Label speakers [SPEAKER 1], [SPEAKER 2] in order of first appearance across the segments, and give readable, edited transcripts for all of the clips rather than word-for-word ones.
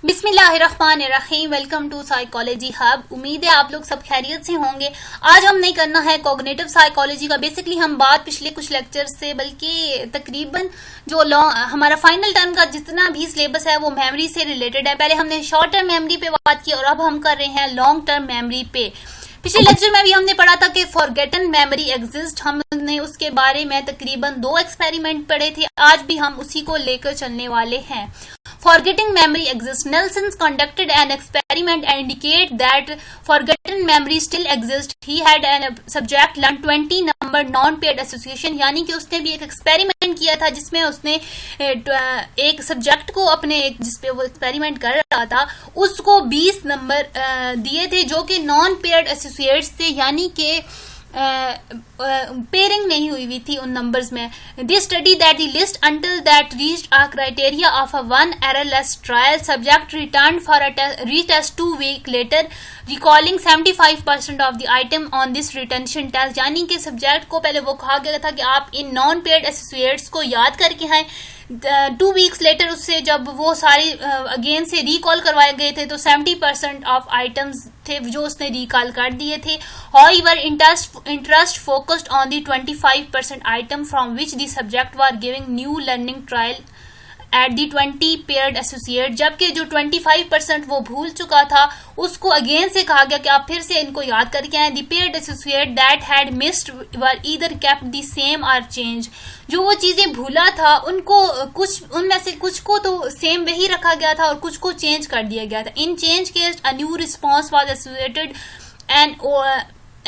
[SPEAKER 1] बिस्मिल्लाहिर्रहमानिर्रहीम। Welcome to psychology hub. उम्मीद है आप लोग सब खैरियत से होंगे। आज हम नहीं करना है कॉग्निटिव साइकोलॉजी का। बेसिकली हम बात पिछले कुछ लेक्चर से, बल्कि तकरीबन जो हमारा फाइनल टर्म का जितना भी सिलेबस है वो मेमोरी से रिलेटेड है। पहले हमने शॉर्ट टर्म मेमोरी पे बात की और अब हम कर रहे हैं लॉन्ग टर्म मेमोरी पे। पिछले लेक्चर में भी हमने पढ़ा था कि फॉरगेटन मेमोरी एग्जिस्ट। हमने उसके बारे में तकरीबन 2 एक्सपेरिमेंट पढ़े थे। आज भी हम उसी को लेकर चलने वाले हैं। Forgetting memory exists. Nelson conducted an experiment and indicate that forgotten memory still exists. He had a subject learn 20 number non-paired association. यानी कि उसने भी एक एक्सपेरिमेंट किया था जिसमें उसने एक सब्जेक्ट को अपने जिसपे वो एक्सपेरिमेंट कर रहा था उसको 20 नंबर दिए थे जो कि नॉन पेयर्ड एसोसिएट्स थे, यानी कि पेयरिंग नहीं हुई हुई थी उन नंबर्स में। This study that the list until that reached a criteria of a 1 errorless trial. Subject return for a retest 2 weeks later recalling 75% of the item on this retention test. यानी कि subject को पहले वो कहा गया था कि आप इन नॉन पेयर्ड एसोसिएट्स को याद करके हैं। 2 weeks लेटर उससे जब वो सारे अगेन से रिकॉल करवाए गए थे तो 70% ऑफ आइटम्स थे जो उसने रिकॉल कर दिए थे। However, interest focused on the 25% item from which the subject were giving new learning trial at the 20 paired associate। जबकि जो 25% वो भूल चुका था उसको अगेन से कहा गया कि आप फिर से इनको याद करके आए। The paired associate that had missed were either kept the same or changed। जो वो चीजें भूला था उनको उनमें से कुछ को तो सेम वही रखा गया था और कुछ को चेंज कर दिया गया था। In change case a new response was associated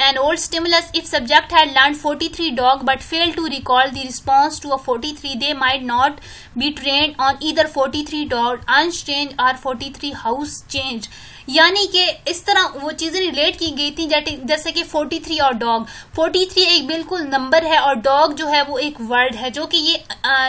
[SPEAKER 1] an old stimulus. If subject had learned 43 dog but failed to recall the response to a 43, they might not be trained on either 43 dog unchanged or 43 house change। यानी कि इस तरह वो चीजें relate की गई थी जैसे कि 43 और डॉग। 43 एक बिल्कुल नंबर है और डॉग जो है वो एक वर्ड है, जो कि ये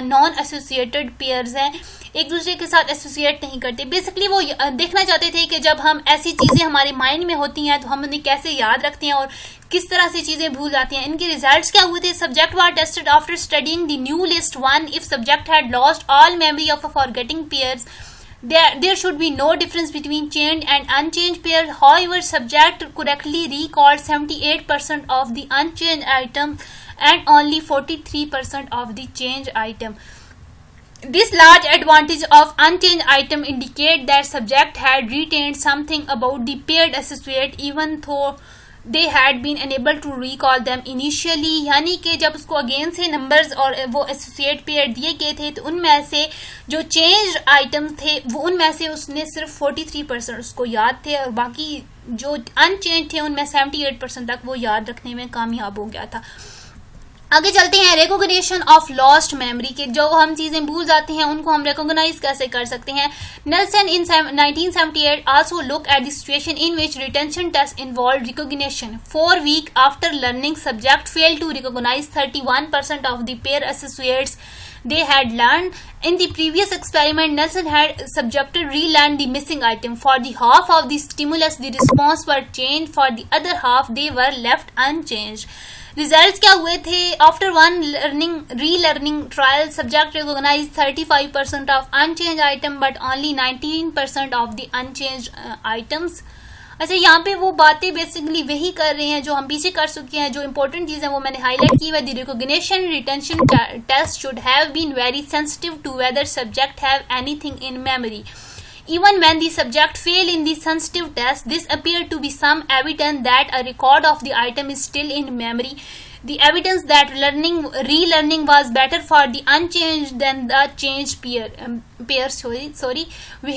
[SPEAKER 1] नॉन एसोसिएटेड पेयर्स हैं, एक दूसरे के साथ एसोसिएट नहीं करते। बेसिकली वो देखना चाहते थे कि जब हम ऐसी चीजें हमारे माइंड में होती हैं तो हम उन्हें कैसे याद रखते हैं और किस तरह से चीजें भूल जाती हैं। इनके रिजल्ट्स क्या हुए थे? Subject were tested after studying the new list 1। If subject had lost all memory of a forgetting pairs, there should be no difference between changed and unchanged pair. However, subject correctly recalled 78% of the unchanged item and only 43% of the changed item. This large advantage of unchanged item indicate that subject had retained something about the paired associate even though they had been unable to recall them initially। यानी कि जब उसको again से numbers और वो associate pair दिए गए थे तो उनमें से जो चेंज आइटम थे वो उनमें से उसने सिर्फ 43% उसको याद थे और बाकी जो अनचेंज थे उनमें 78% तक वो याद रखने में कामयाब हो गया था। आगे चलते हैं रिकॉग्निशन ऑफ लॉस्ट मेमोरी के। जो हम चीजें भूल जाते हैं उनको हम रिकॉग्नाइज कैसे कर सकते हैं। Nelson in 1978 also look at the situation in which retention test involve recognition. 4 weeks after learning subject fail to recognise 31% of the pair associates they had learned. In the previous experiment, Nelson had subjected relearned the missing item. For the half of the stimulus, the response were changed. For the other half, they were left unchanged. Results क्या हुए थे? After one relearning trial, subject recognized 35% of unchanged item, but only 19% of the unchanged items. अच्छा, यहाँ पे वो बातें basically वही कर रहे हैं जो हम पीछे कर चुके हैं। जो इंपॉर्टेंट चीज है वो मैंने हाईलाइट की है। The recognition retention test should have been very sensitive to whether subject have anything in memory. Even when the subject failed in the sensitive test, this appeared to be some evidence that a record of the item is still in memory. The evidence that relearning was better for the unchanged than the changed pair. Sorry.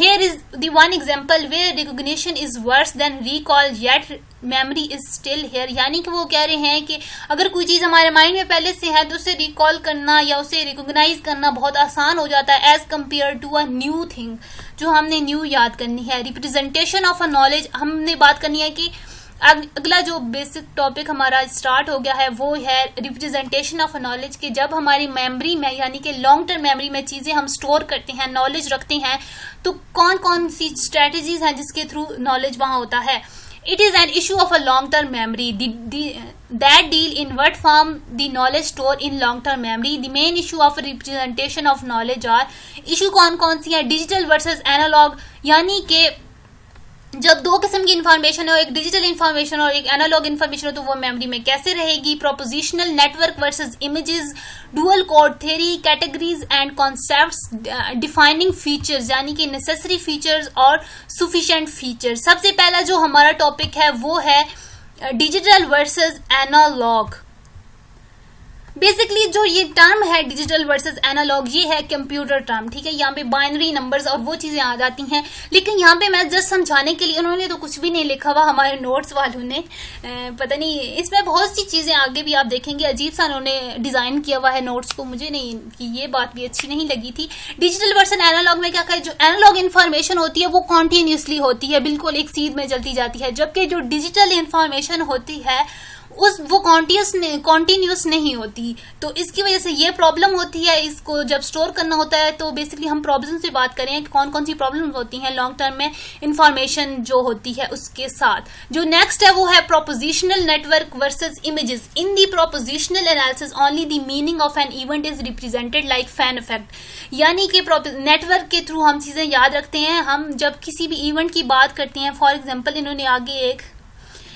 [SPEAKER 1] Here is the one example where recognition is worse than recall, yet memory is still here। यानी कि वो कह रहे हैं कि अगर कोई चीज हमारे माइंड में पहले से है तो उसे रिकॉल करना या उसे रिकॉग्नाइज करना बहुत आसान हो जाता है as compare to a new thing जो हमने न्यू याद करनी है। रिप्रेजेंटेशन ऑफ अ नॉलेज हमने बात करनी है कि अगला जो बेसिक टॉपिक हमारा स्टार्ट हो गया है वो है रिप्रेजेंटेशन ऑफ नॉलेज के। जब हमारी मेमोरी में यानी कि लॉन्ग टर्म मेमोरी में चीजें हम स्टोर करते हैं, नॉलेज रखते हैं, तो कौन कौन सी स्ट्रेटजीज हैं जिसके थ्रू नॉलेज वहां होता है। It is an issue of a long-term memory. That deal in what form the knowledge stored in long-term memory. The main issue of representation of knowledge are issue कौन सी है, digital versus analogue, यानी कि जब दो किस्म की information हो, एक डिजिटल इंफॉर्मेशन और एक एनालॉग इंफॉर्मेशन हो, तो वो मेमोरी में कैसे रहेगी. Prepositional network versus images, dual code theory, categories and concepts, defining features यानी कि नेसेसरी फीचर्स और सुफिशिएंट फीचर्स. सबसे पहला जो हमारा टॉपिक है वो है डिजिटल वर्सेस एनालॉग. बेसिकली जो ये टर्म है डिजिटल वर्सेस एनालॉग, ये है कंप्यूटर टर्म, ठीक है. यहाँ पे बाइनरी नंबर्स और वो चीजें आ जाती हैं, लेकिन यहाँ पे मैं जस्ट समझाने के लिए, उन्होंने तो कुछ भी नहीं लिखा हुआ हमारे नोट्स वालों ने, पता नहीं इसमें बहुत सी चीजें आगे भी आप देखेंगे अजीब सा उन्होंने डिजाइन किया हुआ है नोट्स को. मुझे नहीं कि ये बात भी अच्छी नहीं लगी थी. डिजिटल वर्सेस एनालॉग में क्या कहे, जो एनालॉग इन्फॉर्मेशन होती है वो कॉन्टिन्यूसली होती है, बिल्कुल एक सीध में चलती जाती है, जबकि जो डिजिटल इन्फॉर्मेशन होती है वो कॉन्टिन्यूस नहीं होती. तो इसकी वजह से ये प्रॉब्लम होती है. इसको जब स्टोर करना होता है तो बेसिकली हम प्रॉब्लम से बात करें कि कौन कौन सी प्रॉब्लम्स होती हैं लॉन्ग टर्म में इंफॉर्मेशन जो होती है उसके साथ. जो नेक्स्ट है वो है prepositional network versus images. In the prepositional analysis only the meaning of an event is represented like fan effect, यानी कि नेटवर्क के थ्रू हम चीजें याद रखते हैं. हम जब किसी भी इवेंट की बात करते हैं, फॉर एग्जाम्पल इन्होंने आगे एक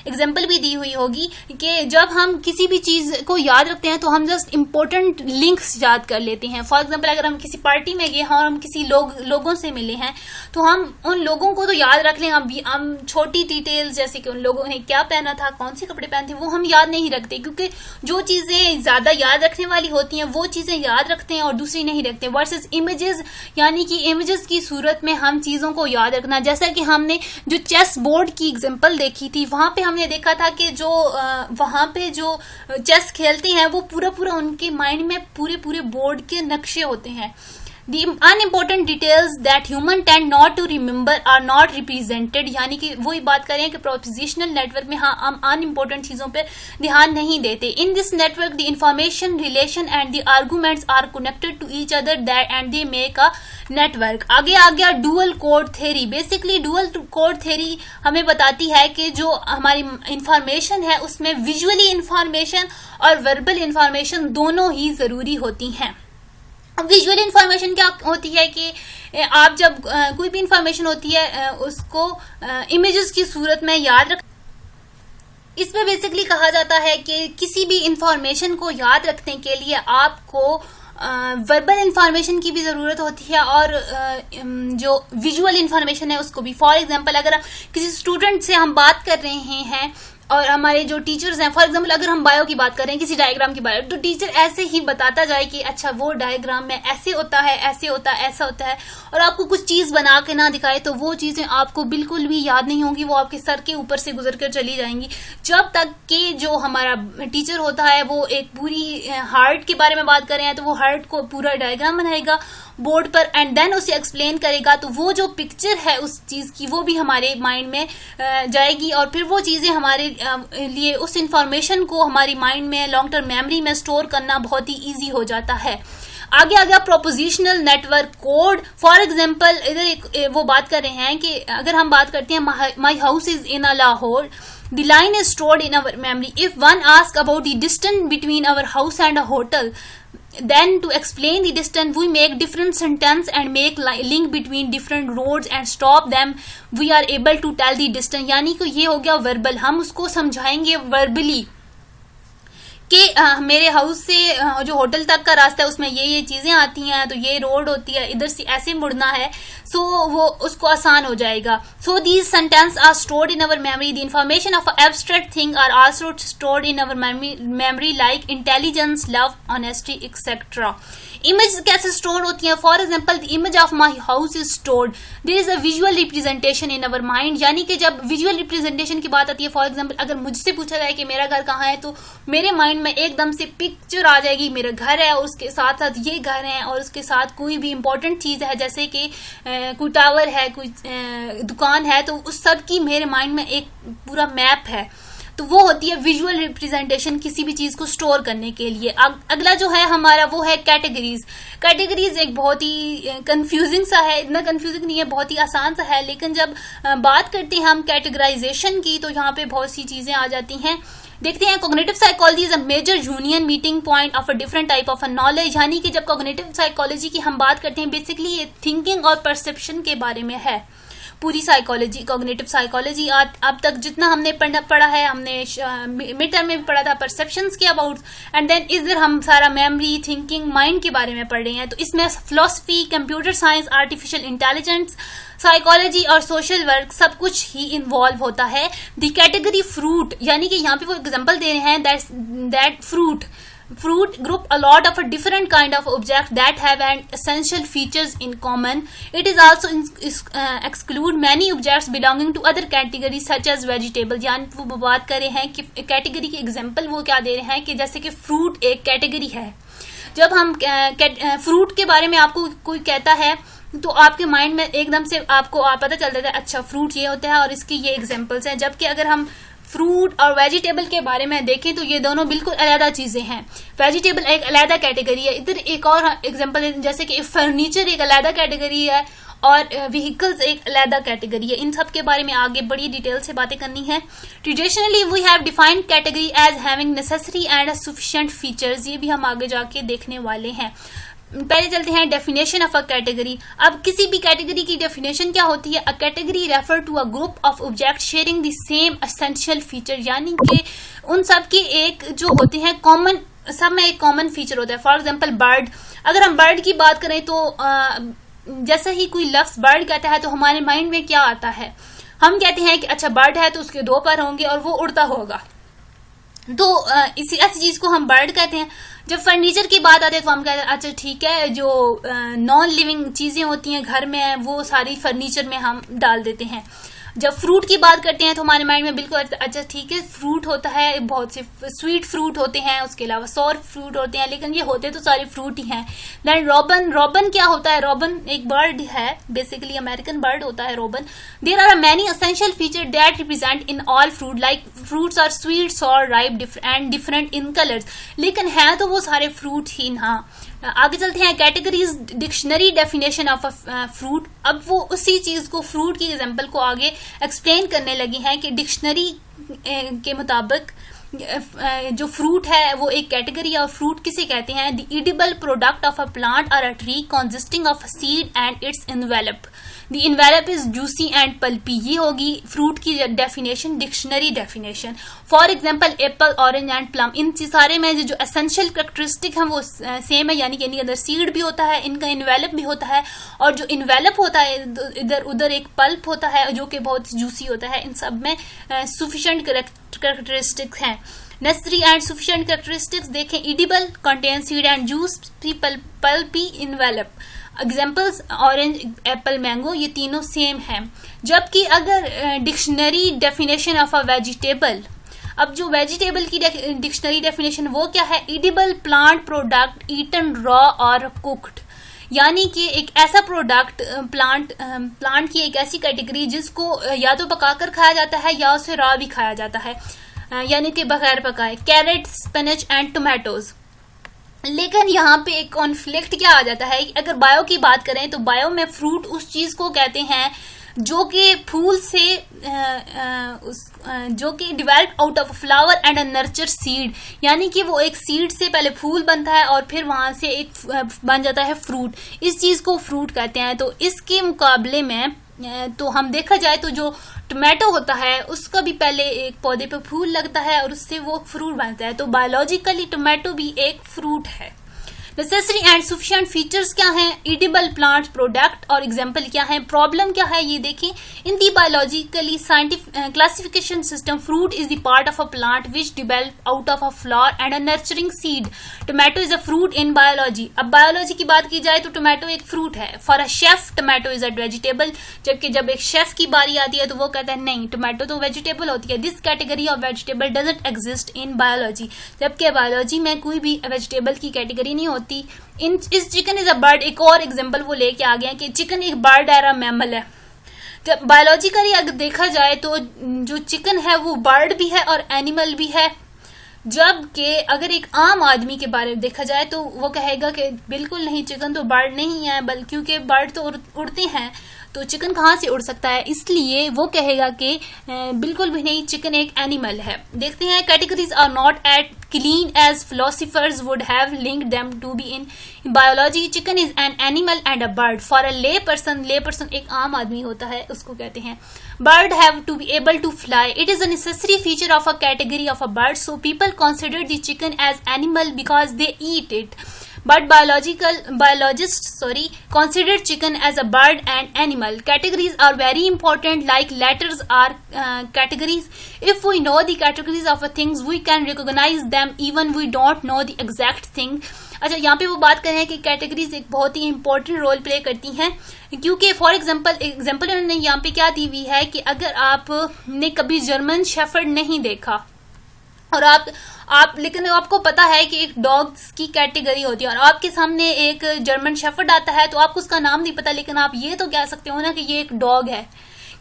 [SPEAKER 1] एग्जाम्पल भी दी हुई होगी कि जब हम किसी भी चीज को याद रखते हैं तो हम जस्ट इंपॉर्टेंट लिंक्स याद कर लेते हैं. फॉर एग्जाम्पल अगर हम किसी पार्टी में गए हैं और हम किसी लोगों से मिले हैं तो हम उन लोगों को तो याद रख लें, हम छोटी डिटेल्स जैसे कि उन लोगों ने क्या पहना था, कौन से कपड़े पहने थे, वो हम याद नहीं रखते, क्योंकि जो चीजें ज्यादा याद रखने वाली होती हैं वो चीजें याद रखते हैं और दूसरी नहीं रखते. वर्सेस इमेजेस, यानी कि इमेजेस की सूरत में हम चीजों को याद रखना. जैसा कि हमने जो चेस बोर्ड की एग्जाम्पल देखी थी, वहां पे हमने देखा था कि जो वहां पे जो चेस खेलते हैं वो पूरा उनके माइंड में पूरे बोर्ड के नक्शे होते हैं. The unimportant details that human tend not to remember are not represented, यानी कि वही बात करें कि प्रोपोजिशनल नेटवर्क में हम अनइम्पोर्टेंट चीजों पर ध्यान नहीं देते. In this network the information, relation and the arguments are connected to each other that and they make a network. आगे आ गया dual code theory. Basically dual code theory हमें बताती है कि जो हमारी इंफॉर्मेशन है उसमें विजुअली इंफॉर्मेशन और वर्बल इंफॉर्मेशन दोनों ही जरूरी होती हैं. विजुअल इंफॉर्मेशन क्या होती है कि आप जब कोई भी इंफॉर्मेशन होती है उसको इमेजेस की सूरत में याद रख. इसमें बेसिकली कहा जाता है कि किसी भी इंफॉर्मेशन को याद रखने के लिए आपको वर्बल इंफॉर्मेशन की भी जरूरत होती है और जो विजुअल इंफॉर्मेशन है उसको भी. फॉर एग्जांपल अगर किसी स्टूडेंट से हम बात कर रहे हैं और हमारे जो टीचर्स हैं, फॉर एग्जांपल अगर हम बायो की बात करें, किसी डायग्राम की बात, तो टीचर ऐसे ही बताता जाए कि अच्छा वो डायग्राम में ऐसे होता है, ऐसे होता है, ऐसा होता है, और आपको कुछ चीज बना के ना दिखाए तो वो चीजें आपको बिल्कुल भी याद नहीं होंगी, वो आपके सर के ऊपर से गुजर कर चली जाएंगी. जब तक कि जो हमारा टीचर होता है वो एक पूरी हार्ट के बारे में बात कर रहे हैं तो वो हार्ट को पूरा डायग्राम बनाएगा बोर्ड पर एंड देन उसे एक्सप्लेन करेगा, तो वो जो पिक्चर है उस चीज की वो भी हमारे माइंड में जाएगी और फिर वो चीजें हमारे लिए उस इंफॉर्मेशन को हमारी माइंड में लॉन्ग टर्म मेमोरी में स्टोर करना बहुत ही इजी हो जाता है. आगे आ गया prepositional network code. For example इधर वो बात कर रहे हैं कि अगर हम बात करते हैं माई house is in a Lahore, the line is stored in our memory. If one asks about the distance between our house and a hotel, then to explain the distance we make different sentence and make link between different roads and stop them. We are able to tell the distance, यानी कि ये हो गया verbal. हम उसको समझाएंगे verbally कि मेरे हाउस से जो होटल तक का रास्ता है उसमें ये चीजें आती हैं, तो ये रोड होती है, इधर से ऐसे मुड़ना है, सो वो उसको आसान हो जाएगा. So these sentence are stored in our memory. The information of abstract thing are also stored in our memory like intelligence, love, honesty etcetera. Image कैसे स्टोर होती है? For example the image of my house is stored. There is a visual representation in our mind, यानी कि जब visual representation की बात आती है, फॉर एग्जाम्पल अगर मुझसे पूछा जाए कि मेरा घर कहाँ है, तो मेरे माइंड में एकदम से पिक्चर आ जाएगी, मेरा घर है और उसके साथ साथ ये घर है और उसके साथ कोई भी इंपॉर्टेंट चीज है जैसे कि कोई टावर है, कोई दुकान है, तो उस सब की मेरे माइंड में एक पूरा मैप है. तो वो होती है विजुअल रिप्रेजेंटेशन किसी भी चीज को स्टोर करने के लिए। अगला जो है हमारा वो है कैटेगरीज। कैटेगरीज एक बहुत ही कंफ्यूजिंग सा है, इतना कंफ्यूजिंग नहीं है, बहुत ही आसान सा है, लेकिन जब बात करते हैं हम कैटेगराइजेशन की तो यहाँ पे बहुत सी चीजें आ जाती हैं। देखते हैं cognitive psychology is a major union meeting point of a different type of a knowledge, यानी कि जब कॉग्निटिव साइकोलॉजी की हम बात करते हैं बेसिकली ये थिंकिंग और परसेप्शन के बारे में है। पूरी साइकोलॉजी, कॉग्निटिव साइकोलॉजी अब तक जितना हमने पढ़ा है, हमने मिड टर्म में भी पढ़ा था परसेप्शंस के अबाउट, एंड देन इधर हम सारा मेमोरी, थिंकिंग, माइंड के बारे में पढ़ रहे हैं। तो इसमें philosophy, computer science, artificial intelligence, psychology और सोशल वर्क सब कुछ ही इन्वॉल्व होता है। द कैटेगरी फ्रूट, यानी कि यहाँ पे वो एग्जांपल दे रहे हैं that fruit group a lot of a different kind of objects that have an essential features in common. It is also exclude many objects belonging to other categories such as vegetable। यानी वो बात कर रहे हैं कि category के example वो क्या दे रहे हैं कि जैसे कि फ्रूट एक कैटेगरी है। जब हम फ्रूट के बारे में आपको कोई कहता है तो आपके माइंड में एकदम से आपको पता चल जाता है अच्छा फ्रूट ये होता है और इसके ये एग्जांपल्स हैं। जबकि अगर हम फ्रूट और वेजिटेबल के बारे में देखें तो ये दोनों बिल्कुल अलग चीजें हैं। वेजिटेबल एक अलग कैटेगरी है, इधर एक और एग्जांपल है जैसे कि फर्नीचर एक अलग कैटेगरी है और व्हीकल्स एक अलग कैटेगरी है। इन सब के बारे में आगे बड़ी डिटेल से बातें करनी है। Traditionally we have defined category as having necessary and sufficient features, ये भी हम आगे जाके देखने वाले हैं। पहले चलते हैं डेफिनेशन ऑफ अ कैटेगरी। अब किसी भी कैटेगरी की डेफिनेशन क्या होती है? A category refer to a group of object sharing the same essential feature, यानी कि उन सब के एक जो होते हैं कॉमन, सब में एक कॉमन फीचर होता है। फॉर एग्जांपल बर्ड, अगर हम बर्ड की बात करें तो जैसे ही कोई लफ्ज बर्ड कहता है तो हमारे माइंड में क्या आता है? हम कहते हैं कि अच्छा बर्ड है तो उसके दो पर होंगे और वो उड़ता होगा, तो इसी ऐसी चीज को हम बर्ड कहते हैं। जब फर्नीचर की बात आती है तो हम कहते हैं अच्छा ठीक है, जो नॉन लिविंग चीजें होती हैं घर में वो सारी फर्नीचर में हम डाल देते हैं। जब फ्रूट की बात करते हैं तो हमारे माइंड में बिल्कुल अच्छा ठीक है, फ्रूट होता है, बहुत से स्वीट फ्रूट होते हैं, उसके अलावा सॉर फ्रूट होते हैं, लेकिन ये होते तो सारे फ्रूट ही हैं। देन रॉबन क्या होता है? रॉबन एक बर्ड है, बेसिकली अमेरिकन बर्ड होता है robin. There are many essential feature that represent in all fruit, like fruits are sweet, sour, ripe and different in colours, लेकिन है तो वो सारे फ्रूट ही ना। आगे चलते हैं categories dictionary definition of a fruit. अब वो उसी चीज को, फ्रूट की एग्जांपल को आगे एक्सप्लेन करने लगी हैं कि डिक्शनरी के मुताबिक जो फ्रूट है वो एक कैटेगरी है। और फ्रूट किसे कहते हैं? The edible product of a plant और a tree consisting of seed and its envelope. The envelope is juicy and pulpy, ये होगी फ्रूट की definition, dictionary definition. For example apple, orange and plum, इन सारे में जो एसेंशियल कैरेक्टरिस्टिक है वो सेम है, यानी कि इनके अंदर सीड भी होता है, इनका इन्वेलप भी होता है, और जो इन्वेलप होता है इधर उधर एक पल्प होता है जो कि बहुत जूसी होता है। इन सब में सफिशिएंट कैरेक्टरिस्टिक्स हैं। नेसेसरी एंड सफिशिएंट कैरेक्टरिस्टिक्स देखें, edible, contain seed and juice, pulpy, envelope. Examples orange, apple, mango, ये तीनों सेम हैं। जबकि अगर dictionary definition of a vegetable, अब जो वेजिटेबल की डिक्शनरी डेफिनेशन वो क्या है? Edible plant product eaten raw और कुक्ड, यानी कि एक ऐसा प्रोडक्ट प्लांट की एक ऐसी कैटेगरी जिसको या तो पकाकर खाया जाता है या उसे रॉ भी खाया जाता है, यानी कि बगैर पकाए। Carrot, spinach and tomatoes. लेकिन यहाँ पे एक कॉन्फ्लिक्ट क्या आ जाता है? अगर बायो की बात करें तो बायो में फ्रूट उस चीज को कहते हैं जो कि फूल से जो कि develop out of flower and a nurture seed, यानी कि वो एक सीड से पहले फूल बनता है और फिर वहां से एक बन जाता है फ्रूट, इस चीज को फ्रूट कहते हैं। तो इसके मुकाबले में तो हम देखा जाए तो जो टोमेटो होता है उसका भी पहले एक पौधे पे फूल लगता है और उससे वो फ्रूट बनता है। तो बायोलॉजिकली टोमेटो भी एक फ्रूट है। नेसेसरी एंड सफिशिएंट फीचर्स क्या हैं? एडिबल प्लांट प्रोडक्ट, और एग्जांपल क्या है? प्रॉब्लम क्या है ये देखें। In the biologically scientific classification system fruit is the part of a plant which develop out of a flower and a nurturing seed. Tomato is a fruit in biology. अब biology की बात की जाए तो टोमेटो एक fruit है। For a chef tomato is a vegetable, जबकि जब एक शेफ की बारी आती है तो वो कहता है नहीं, टोमेटो तो वेजिटेबल होती है। This category of vegetable doesn't exist in biology, जबकि बायोलॉजी में कोई भी वेजिटेबल की कैटेगरी नहीं होती। इस चिकन इज अ बर्ड, एक और एग्जांपल वो लेके आ गया कि चिकन एक बर्ड है, मैमल है। बायोलॉजिकली अगर देखा जाए तो जो चिकन है वो बर्ड भी है और एनिमल भी है, जबकि अगर एक आम आदमी के बारे में देखा जाए तो वो कहेगा कि बिल्कुल नहीं, चिकन तो बर्ड नहीं है, बल्कि क्योंकि बर्ड तो उड़ते हैं तो चिकन कहाँ से उड़ सकता है, इसलिए वो कहेगा कि बिल्कुल भी नहीं, चिकन एक एनिमल है। देखते हैं, categories are not at clean as philosophers would have linked them to be in biology. Chicken is an animal and a bird. For a lay person एक आम आदमी होता है, उसको कहते हैं bird have to be able to fly. It is a necessary feature of a category of a bird, so people consider the chicken as animal because they eat it. But biologists consider chicken as a bird and animal. Categories are very important, like letters are categories. If we know the categories of a things, we can recognize them even we don't know the exact thing. अच्छा, यहाँ पे वो बात कर रहे हैं कि categories एक बहुत ही इंपॉर्टेंट रोल प्ले करती हैं, क्योंकि फॉर एग्जाम्पल उन्होंने यहाँ पे क्या दी हुई है कि अगर आपने कभी जर्मन शेफर्ड नहीं देखा और लेकिन आपको पता है कि एक डॉग्स की कैटेगरी होती है और आपके सामने एक जर्मन शेफर्ड आता है, तो आपको उसका नाम नहीं पता, लेकिन आप ये तो कह सकते हो ना कि ये एक डॉग है,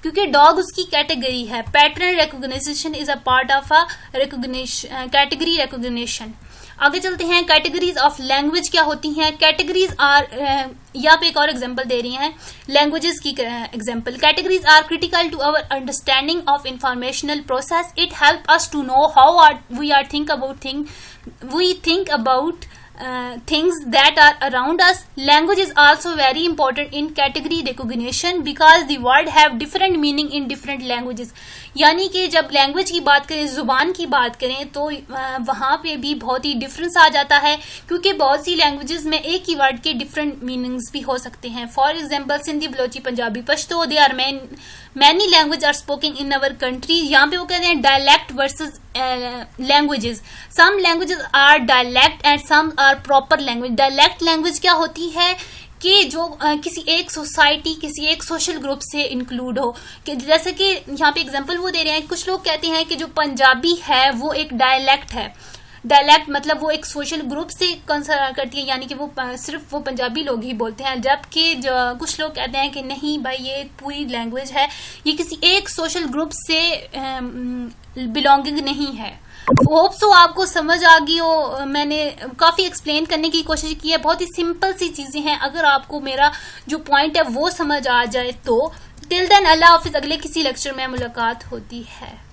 [SPEAKER 1] क्योंकि डॉग उसकी कैटेगरी है। Pattern recognition is a part of a category recognition. आगे चलते हैं, कैटेगरीज ऑफ लैंग्वेज क्या होती हैं। कैटेगरीज आर, यहाँ पे एक और एग्जांपल दे रही हैं लैंग्वेजेस की एग्जांपल। Categories are critical to our understanding of informational process. It help us to know how we think about things that are around us. Language is also very important in category recognition because the word have different meaning in different languages. यानी कि जब language की बात करें, जुबान की बात करें, तो वहाँ पे भी बहुत ही डिफरेंस आ जाता है, क्योंकि बहुत सी लैंग्वेजेस में एक ही वर्ड के डिफरेंट मीनिंग्स भी हो सकते हैं। For example, Sindhi, Balochi, Punjabi, Pashto, they are many language are spoken in our country. यहाँ पे वो कहते हैं dialect versus languages. Some languages are dialect and some are proper language. Dialect language क्या होती है कि जो किसी एक सोसाइटी, किसी एक सोशल ग्रुप से इंक्लूड हो, कि जैसे कि यहाँ पे एग्जांपल वो दे रहे हैं, कुछ लोग कहते हैं कि जो पंजाबी है वो एक डायलैक्ट है। डायलैक्ट मतलब वो एक सोशल ग्रुप से कंसर्न करती है, यानी कि वो सिर्फ वो पंजाबी लोग ही बोलते हैं, जबकि कुछ लोग कहते हैं कि नहीं भाई, ये पूरी लैंग्वेज है, ये किसी एक सोशल ग्रुप से बिलोंगिंग नहीं है। होप सो आपको समझ आ गई हो। मैंने काफ़ी एक्सप्लेन करने की कोशिश की है, बहुत ही सिंपल सी चीज़ें हैं। अगर आपको मेरा जो पॉइंट है वो समझ आ जाए तो टिल देन अल्लाह हाफिज़। अगले किसी लेक्चर में मुलाकात होती है।